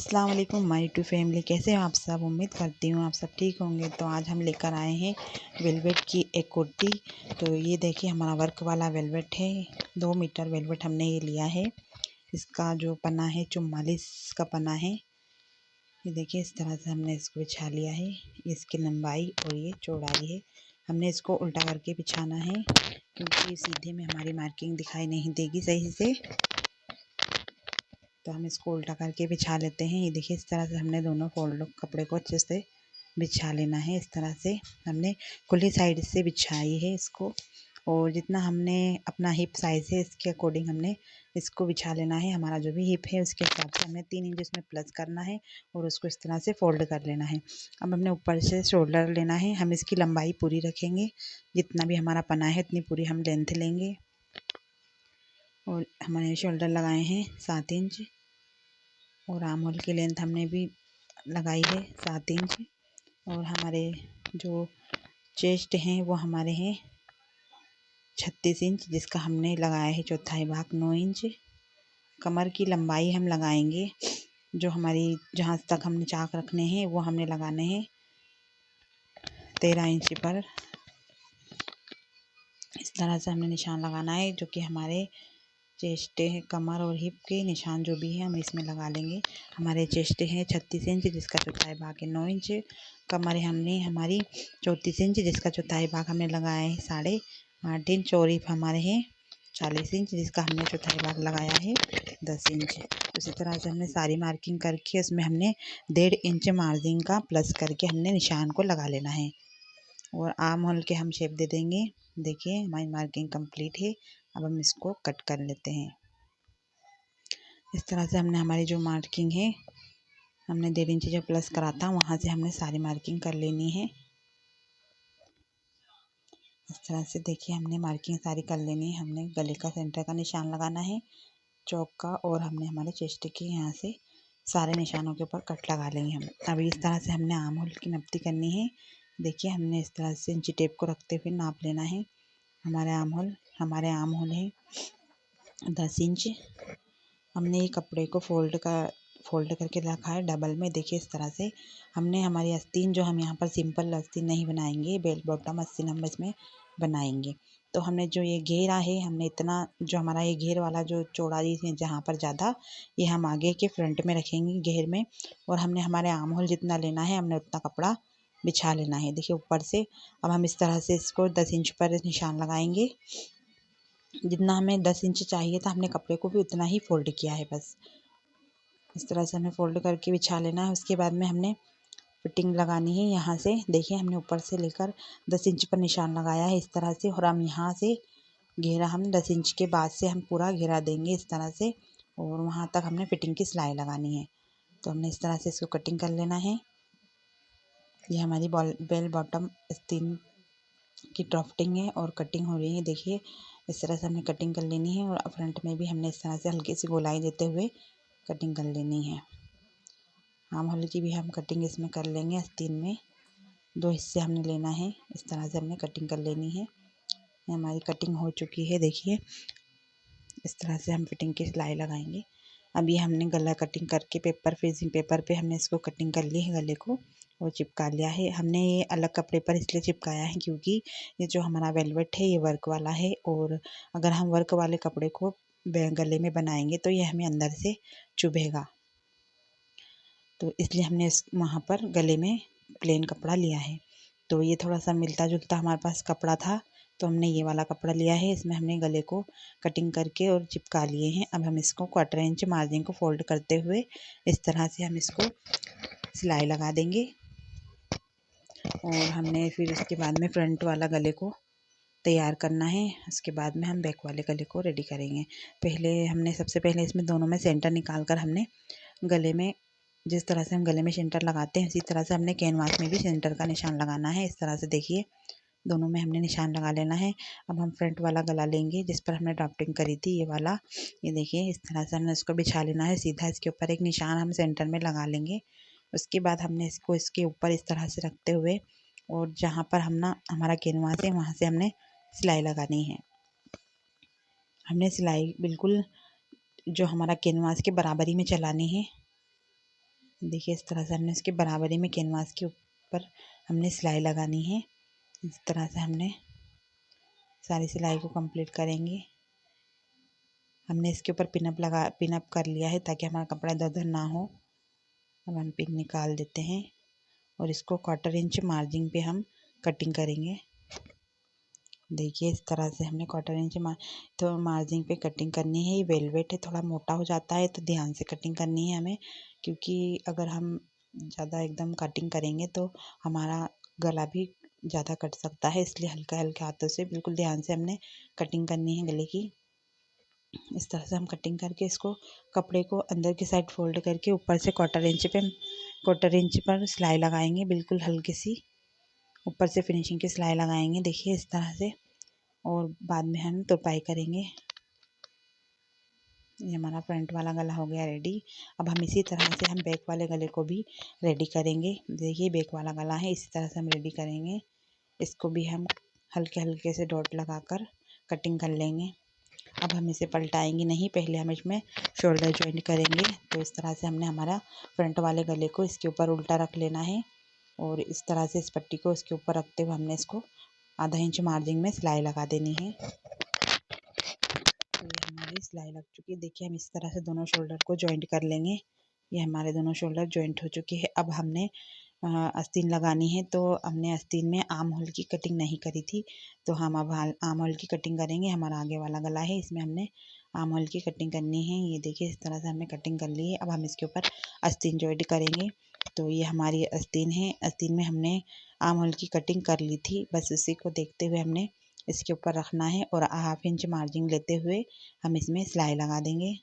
अस्सलाम वालेकुम my to family. कैसे हो आप सब? उम्मीद करती हूँ आप सब ठीक होंगे। तो आज हम लेकर आए हैं वेलवेट की एक कुर्ती। तो ये देखिए हमारा वर्क वाला वेलवेट है। 2 मीटर वेलवेट हमने ये लिया है। इसका जो पन्ना है 44 का पन्ना है। ये देखिए इस तरह से हमने इसको बिछा लिया है। इसकी लंबाई और ये चौड़ाई है। हमने इसको उल्टा करके बिछाना है क्योंकि सीधे में हमारी मार्किंग दिखाई नहीं देगी सही से। तो हम इसको उल्टा करके बिछा लेते हैं। ये देखिए इस तरह से हमने दोनों फोल्ड कपड़े को अच्छे से बिछा लेना है। इस तरह से हमने खुली साइड से बिछाई है इसको, और जितना हमने अपना हिप साइज़ है इसके अकॉर्डिंग हमने इसको बिछा लेना है। हमारा जो भी हिप है उसके हिसाब से हमने 3 इंच इसमें प्लस करना है और उसको इस तरह से फोल्ड कर लेना है। अब हमने ऊपर से शोल्डर लेना है। हम इसकी लंबाई पूरी रखेंगे, जितना भी हमारा पना है उतनी पूरी हम लेंथ लेंगे। और हमारे शोल्डर लगाए हैं 7 इंच और आर्म होल की लेंथ हमने भी लगाई है 7 इंच। और हमारे जो चेस्ट हैं वो हमारे हैं 36 इंच, जिसका हमने लगाया है चौथाई भाग 9 इंच। कमर की लंबाई हम लगाएंगे, जो हमारी जहाँ तक हमने चाक रखने हैं वो हमने लगाने हैं 13 इंच पर। इस तरह से हमने निशान लगाना है, जो कि हमारे चेस्ट है, कमर और हिप के निशान जो भी है हम इसमें लगा लेंगे। हमारे चेस्ट है 36 इंच, जिसका चौथाई भाग है 9 इंच। कमर हमने हमारी 34 इंच, जिसका चौथाई भाग हमने लगाया है 8.5 इंच। और हिप हमारे हैं 40 इंच, जिसका हमने चौथाई भाग लगाया है 10 इंच। उसी तरह से हमने सारी मार्किंग करके उसमें हमने 1.5 इंच मार्जिन का प्लस करके हमने निशान को लगा लेना है। और आर्म होल के हम शेप दे देंगे। देखिए हमारी मार्किंग कंप्लीट है। अब हम इसको कट कर लेते हैं। इस तरह से हमने हमारी जो मार्किंग है, हमने 1.5 इंच जो प्लस करा था वहाँ से हमने सारी मार्किंग कर लेनी है। इस तरह से देखिए हमने मार्किंग सारी कर लेनी है। हमने गले का सेंटर का निशान लगाना है, चौक का, और हमने हमारे चेस्ट के यहाँ से सारे निशानों के ऊपर कट लगा लेंगे हम। अभी इस तरह से हमने आर्म होल की नपती करनी है। देखिए हमने इस तरह से इंची टेप को रखते हुए नाप लेना है। हमारे आर्म होल है 10 इंच। हमने ये कपड़े को फोल्ड करके रखा है डबल में। देखिए इस तरह से हमने हमारी आस्तीन, जो हम यहाँ पर सिंपल आस्तीन नहीं बनाएंगे, बेल बॉटम आस्तीन हम इसमें बनाएंगे। तो हमने जो ये घेरा है, हमने इतना जो हमारा ये घेर वाला जो चौड़ाई है जहाँ पर ज़्यादा, ये हम आगे के फ्रंट में रखेंगे घेर में। और हमने हमारे आर्म होल जितना लेना है हमने उतना कपड़ा बिछा लेना है। देखिए ऊपर से अब हम इस तरह से इसको 10 इंच पर निशान लगाएंगे। जितना हमें 10 इंच चाहिए था हमने कपड़े को भी उतना ही फोल्ड किया है। बस इस तरह से हमें फोल्ड करके बिछा लेना है। उसके बाद में हमने फिटिंग लगानी है यहाँ से। देखिए हमने ऊपर से लेकर 10 इंच पर निशान लगाया है इस तरह से, और हम यहाँ से घेरा हम 10 इंच के बाद से हम पूरा घेरा देंगे इस तरह से, और वहाँ तक हमने फिटिंग की सिलाई लगानी है। तो हमने इस तरह से इसको कटिंग कर लेना है। ये हमारी बेल बॉटम आस्तीन की ड्राफ्टिंग है और कटिंग हो रही है। देखिए इस तरह से हमने कटिंग कर लेनी है, और फ्रंट में भी हमने इस तरह से हल्की सी गोलाई देते हुए कटिंग कर लेनी है। आर्म होल की भी हम कटिंग इसमें कर लेंगे। आस्तीन में 2 हिस्से हमने लेना है। इस तरह से हमने कटिंग कर लेनी है। हमारी कटिंग हो चुकी है। देखिए इस तरह से हम फिटिंग की सिलाई लगाएंगे। अभी हमने गला कटिंग करके फेसिंग पेपर पे हमने इसको कटिंग कर ली है गले को, और चिपका लिया है। हमने ये अलग कपड़े पर इसलिए चिपकाया है क्योंकि ये जो हमारा वेलवेट है ये वर्क वाला है, और अगर हम वर्क वाले कपड़े को गले में बनाएंगे तो ये हमें अंदर से चुभेगा। तो इसलिए हमने इस वहाँ पर गले में प्लेन कपड़ा लिया है। तो ये थोड़ा सा मिलता जुलता हमारे पास कपड़ा था, तो हमने ये वाला कपड़ा लिया है। इसमें हमने गले को कटिंग करके और चिपका लिए हैं। अब हम इसको 1/4 इंच मार्जिन को फोल्ड करते हुए इस तरह से हम इसको सिलाई लगा देंगे। और हमने फिर उसके बाद में फ्रंट वाला गले को तैयार करना है। उसके बाद में हम बैक वाले गले को रेडी करेंगे। सबसे पहले इसमें दोनों में सेंटर निकाल कर हमने गले में, जिस तरह से हम गले में सेंटर लगाते हैं उसी तरह से हमने कैनवास में भी सेंटर का निशान लगाना है। इस तरह से देखिए दोनों में हमने निशान लगा लेना है। अब हम फ्रंट वाला गला लेंगे जिस पर हमने ड्राफ्टिंग करी थी, ये वाला। ये देखिए इस तरह से हमने इसको बिछा लेना है सीधा। इसके ऊपर एक निशान हम सेंटर में लगा लेंगे। उसके बाद हमने इसको इसके ऊपर इस तरह से रखते हुए, और जहाँ पर हमारा कैनवास है वहाँ से हमने सिलाई लगानी है। हमने सिलाई बिल्कुल जो हमारा कैनवास के बराबरी में चलानी है। देखिए इस तरह से हमने इसके बराबरी में कैनवास के ऊपर हमने सिलाई लगानी है। इस तरह से हमने सारी सिलाई को कंप्लीट करेंगे। हमने इसके ऊपर पिनअप कर लिया है ताकि हमारा कपड़ा इधर उधर ना हो। अब हम पिन निकाल देते हैं और इसको 1/4 इंच मार्जिन पे हम कटिंग करेंगे। देखिए इस तरह से हमने 1/4 इंच तो मार्जिन पे कटिंग करनी है। ये वेलवेट है, थोड़ा मोटा हो जाता है तो ध्यान से कटिंग करनी है हमें, क्योंकि अगर हम ज़्यादा एकदम कटिंग करेंगे तो हमारा गला भी ज़्यादा कट सकता है, इसलिए हल्का हल्के हाथों से बिल्कुल ध्यान से हमने कटिंग करनी है गले की। इस तरह से हम कटिंग करके इसको कपड़े को अंदर की साइड फोल्ड करके ऊपर से 1/4 इंच पर सिलाई लगाएंगे, बिल्कुल हल्की सी ऊपर से फिनिशिंग की सिलाई लगाएंगे। देखिए इस तरह से, और बाद में हम तुरपाई करेंगे। ये हमारा फ्रंट वाला गला हो गया रेडी। अब हम इसी तरह से हम बैक वाले गले को भी रेडी करेंगे। देखिए बैक वाला गला है, इसी तरह से हम रेडी करेंगे। इसको भी हम हल्के हल्के से डॉट लगाकर कटिंग कर लेंगे। अब हम इसे पलटाएंगे नहीं, पहले हम इसमें शोल्डर जॉइंट करेंगे। तो इस तरह से हमने हमारा फ्रंट वाले गले को इसके ऊपर उल्टा रख लेना है और इस तरह से इस पट्टी को इसके ऊपर रखते हुए हमने इसको आधा इंच मार्जिन में सिलाई लगा देनी है। तो ये हमारी सिलाई लग चुकी है। देखिए हम इस तरह से दोनों शोल्डर को जॉइंट कर लेंगे। ये हमारे दोनों शोल्डर जॉइंट हो चुके हैं। अब हमने आस्तीन लगानी है, तो हमने आस्तीन में आर्म होल की कटिंग नहीं करी थी, तो हम अब आर्म होल की कटिंग करेंगे। हमारा आगे वाला गला है, इसमें हमने आर्म होल की कटिंग करनी है। ये देखिए इस तरह से हमने कटिंग कर ली है। अब हम इसके ऊपर आस्तीन जॉइंट करेंगे। तो ये हमारी आस्तीन है। आस्तीन में हमने आर्म होल की कटिंग कर ली थी, बस उसी को देखते हुए हमने इसके ऊपर रखना है और 1/2 इंच मार्जिन लेते हुए हम इसमें सिलाई लगा देंगे।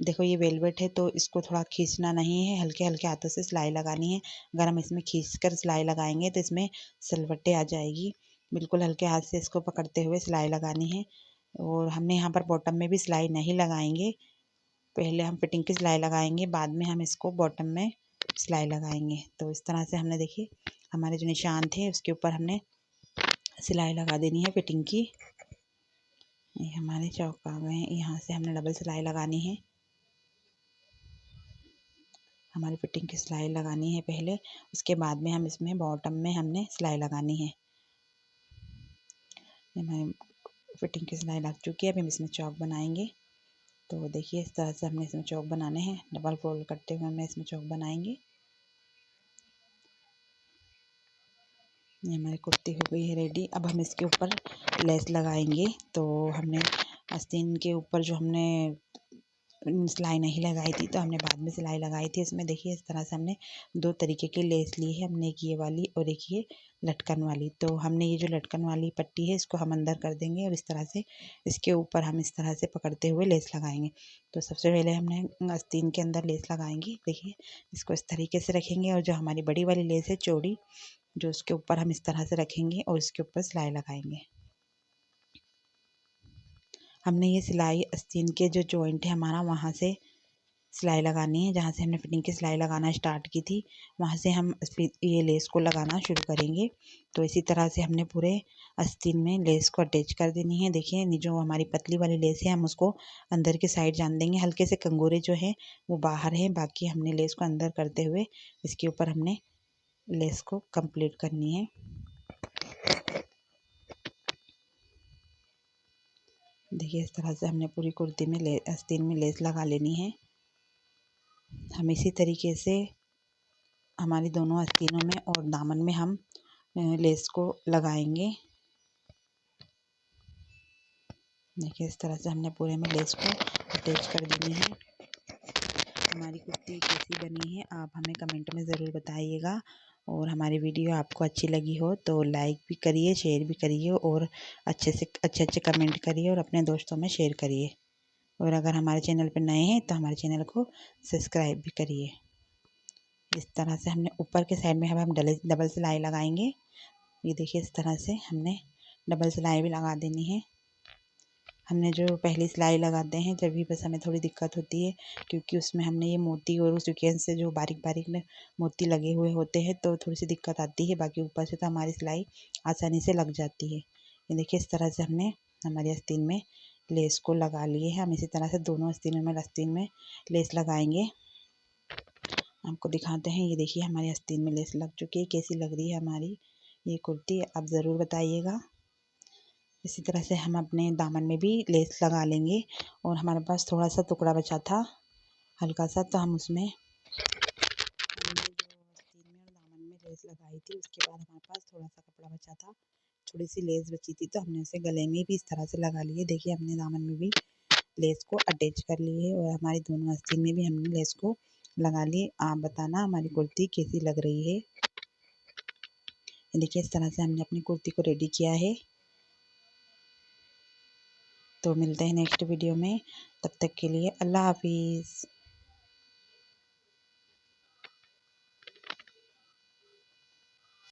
देखो ये वेलवेट है तो इसको थोड़ा खींचना नहीं है, हल्के हल्के हाथों से सिलाई लगानी है। अगर हम इसमें खींच कर सिलाई लगाएंगे तो इसमें सिलवटें आ जाएगी। बिल्कुल हल्के हाथ से इसको पकड़ते हुए सिलाई लगानी है। और हमने यहाँ पर बॉटम में भी सिलाई नहीं लगाएंगे, पहले हम फिटिंग की सिलाई लगाएंगे, बाद में हम इसको बॉटम में सिलाई लगाएंगे। तो इस तरह से हमने देखिए हमारे जो निशान थे उसके ऊपर हमने सिलाई लगा देनी है फिटिंग की। ये हमारे चौक आ गए हैं, यहाँ से हमने डबल सिलाई लगानी है। हमारी फिटिंग की सिलाई लगानी है पहले, उसके बाद में हम इसमें बॉटम में हमने सिलाई लगानी है। हमारी फिटिंग की सिलाई लग चुकी है। अब हम इसमें चौक बनाएंगे। तो देखिए इस तरह से हमने इसमें चौक बनाने हैं, डबल फोल्ड करते हुए हमें इसमें चौक बनाएंगे। ये हमारी कुर्ती हो गई है रेडी। अब हम इसके ऊपर लेस लगाएंगे। तो हमने आस्तीन के ऊपर जो हमने सिलाई नहीं लगाई थी, तो हमने बाद में सिलाई लगाई थी इसमें। देखिए इस तरह से हमने 2 तरीके की लेस ली है, हमने एक ये वाली और एक ये लटकन वाली। तो हमने ये जो लटकन वाली पट्टी है इसको हम अंदर कर देंगे और इस तरह से इसके ऊपर हम इस तरह से पकड़ते हुए लेस लगाएंगे। तो सबसे पहले हमने आस्तीन के अंदर लेस लगाएंगे। देखिए इसको इस तरीके से रखेंगे और जो हमारी बड़ी वाली लेस है चौड़ी, जो उसके ऊपर हम इस तरह से रखेंगे और इसके ऊपर सिलाई लगाएंगे। हमने ये सिलाई आस्तीन के जो जॉइंट है हमारा, वहाँ से सिलाई लगानी है। जहाँ से हमने फिटिंग की सिलाई लगाना स्टार्ट की थी, वहाँ से हम ये लेस को लगाना शुरू करेंगे। तो इसी तरह से हमने पूरे आस्तीन में लेस को अटैच कर देनी है। देखिए जो हमारी पतली वाली लेस है हम उसको अंदर की साइड जान देंगे, हल्के से कंगोरे जो हैं वो बाहर हैं, बाकी हमने लेस को अंदर करते हुए इसके ऊपर हमने लेस को कंप्लीट करनी है। देखिए इस तरह से हमने पूरी कुर्ती में आस्तीन में लेस लगा लेनी है। हम इसी तरीके से हमारी दोनों आस्तीनों में और दामन में हम लेस को लगाएंगे। देखिए इस तरह से हमने पूरे में लेस को अटैच कर देनी है। हमारी कुर्ती कैसी बनी है आप हमें कमेंट में ज़रूर बताइएगा। और हमारी वीडियो आपको अच्छी लगी हो तो लाइक भी करिए, शेयर भी करिए और अच्छे कमेंट करिए और अपने दोस्तों में शेयर करिए। और अगर हमारे चैनल पर नए हैं तो हमारे चैनल को सब्सक्राइब भी करिए। इस तरह से हमने ऊपर के साइड में हम डबल सिलाई लगाएंगे। ये देखिए इस तरह से हमने डबल सिलाई भी लगा देनी है। हमने जो पहली सिलाई लगाते हैं जब भी बस हमें थोड़ी दिक्कत होती है, क्योंकि उसमें हमने ये मोती और उस सीक्वेंस से जो बारीक बारीक मोती लगे हुए होते हैं, तो थोड़ी सी दिक्कत आती है। बाकी ऊपर से तो हमारी सिलाई आसानी से लग जाती है। ये देखिए इस तरह से हमने हमारी आस्तीन में लेस को लगा लिए हैं। हम इसी तरह से दोनों आस्तीन में लेस लगाएंगे। आपको दिखाते हैं। ये देखिए हमारी आस्तीन में लेस लग चुकी है। कैसी लग रही है हमारी ये कुर्ती, आप ज़रूर बताइएगा। इसी तरह से हम अपने दामन में भी लेस लगा लेंगे। और हमारे पास थोड़ा सा टुकड़ा बचा था हल्का सा, तो हम उसमें हमने जो आस्तीन में और दामन में लेस लगाई थी उसके बाद हमारे पास थोड़ा सा कपड़ा बचा था, थोड़ी सी लेस बची थी, तो हमने उसे गले में भी इस तरह से लगा लिए। देखिए हमने दामन में भी लेस को अटैच कर ली है और हमारी दोनों आस्तीन में भी हमने लेस को लगा ली। आप बताना हमारी कुर्ती कैसी लग रही है। देखिए इस तरह से हमने अपनी कुर्ती को रेडी किया है। तो मिलते हैं नेक्स्ट वीडियो में, तब तक के लिए अल्लाह हाफिज़।